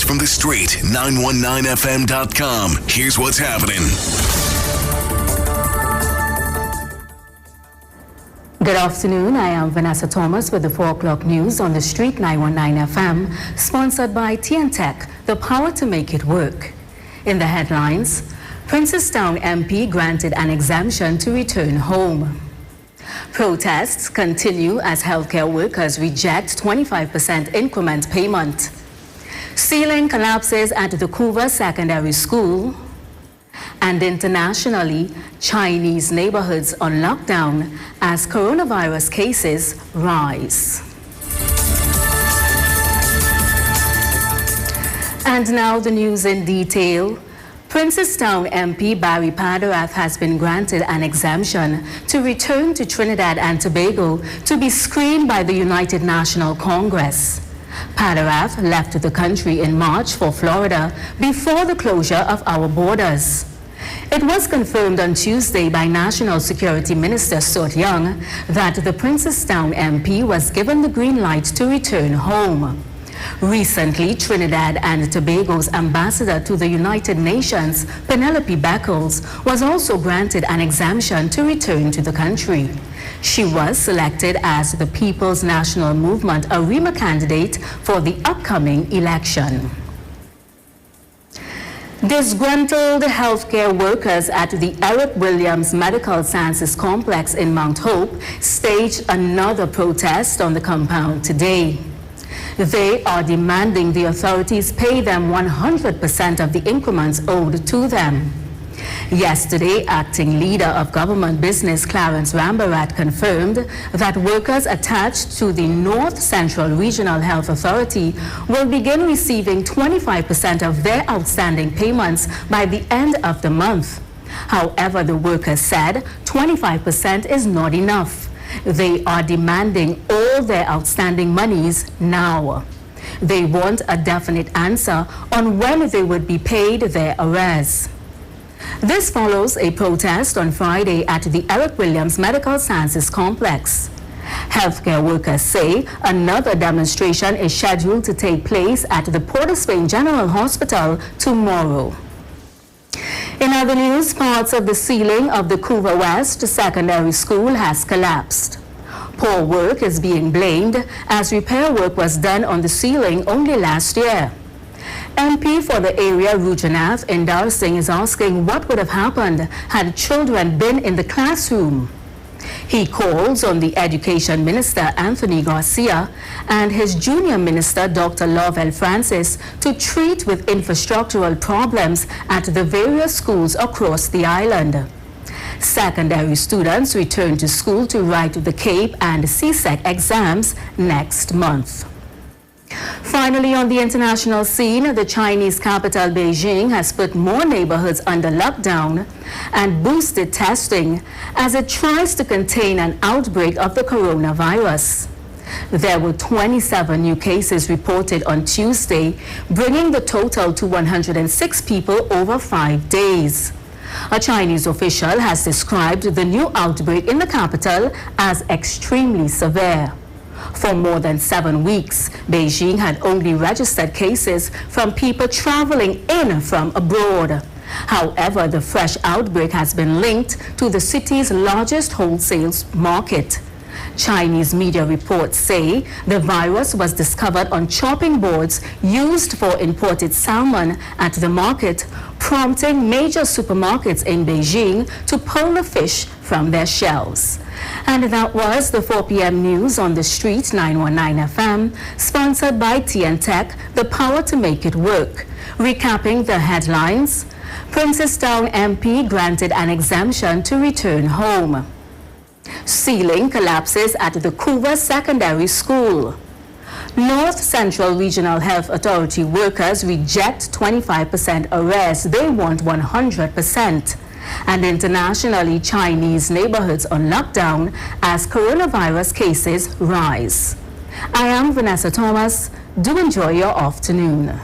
news from the street. 919fm.com. Here's what's happening. Good afternoon. I am Vanessa Thomas with the 4 o'clock news on the street 919 FM, sponsored by TNTech, the power to make it work. In the headlines, Princestown MP granted an exemption to return home. Protests continue as healthcare workers reject 25% increment payment. Ceiling collapses at the Couva Secondary School. And internationally, Chinese neighborhoods on lockdown as coronavirus cases rise. And now the news in detail. Princestown MP Barry Padarath has been granted an exemption to return to Trinidad and Tobago to be screened by the United National Congress. Padarath left the country in March for Florida before the closure of our borders. It was confirmed on Tuesday by National Security Minister Sot Young that the Princestown MP was given the green light to return home. Recently, Trinidad and Tobago's ambassador to the United Nations, Penelope Beckles, was also granted an exemption to return to the country. She was selected as the People's National Movement ARIMA candidate for the upcoming election. Disgruntled healthcare workers at the Eric Williams Medical Sciences Complex in Mount Hope staged another protest on the compound today. They are demanding the authorities pay them 100% of the increments owed to them. Yesterday, acting leader of government business Clarence Rambarat confirmed that workers attached to the North Central Regional Health Authority will begin receiving 25% of their outstanding payments by the end of the month. However, the workers said 25% is not enough. They are demanding all their outstanding monies now. They want a definite answer on when they would be paid their arrears. This follows a protest on Friday at the Eric Williams Medical Sciences Complex. Healthcare workers say another demonstration is scheduled to take place at the Port of Spain General Hospital tomorrow. In other news, parts of the ceiling of the Couva West Secondary School has collapsed. Poor work is being blamed as repair work was done on the ceiling only last year. MP for the area, Rujanath Indar Singh, is asking what would have happened had children been in the classroom. He calls on the Education Minister, Anthony Garcia, and his junior minister, Dr. Lovell Francis, to treat with infrastructural problems at the various schools across the island. Secondary students return to school to write the CAPE and CSEC exams next month. Finally, on the international scene, the Chinese capital Beijing has put more neighborhoods under lockdown and boosted testing as it tries to contain an outbreak of the coronavirus. There were 27 new cases reported on Tuesday, bringing the total to 106 people over 5 days. A Chinese official has described the new outbreak in the capital as extremely severe. For more than 7 weeks, Beijing had only registered cases from people traveling in from abroad. However, the fresh outbreak has been linked to the city's largest wholesale market. Chinese media reports say the virus was discovered on chopping boards used for imported salmon at the market, prompting major supermarkets in Beijing to pull the fish from their shelves. And that was the 4 p.m. news on the street 919 FM, sponsored by TNTech, the power to make it work. Recapping the headlines, Princestown MP granted an exemption to return home. Ceiling collapses at the Couva Secondary School. North Central Regional Health Authority workers reject 25% arrears. They want 100%. And internationally, Chinese neighborhoods on lockdown as coronavirus cases rise. I am Vanessa Thomas. Do enjoy your afternoon.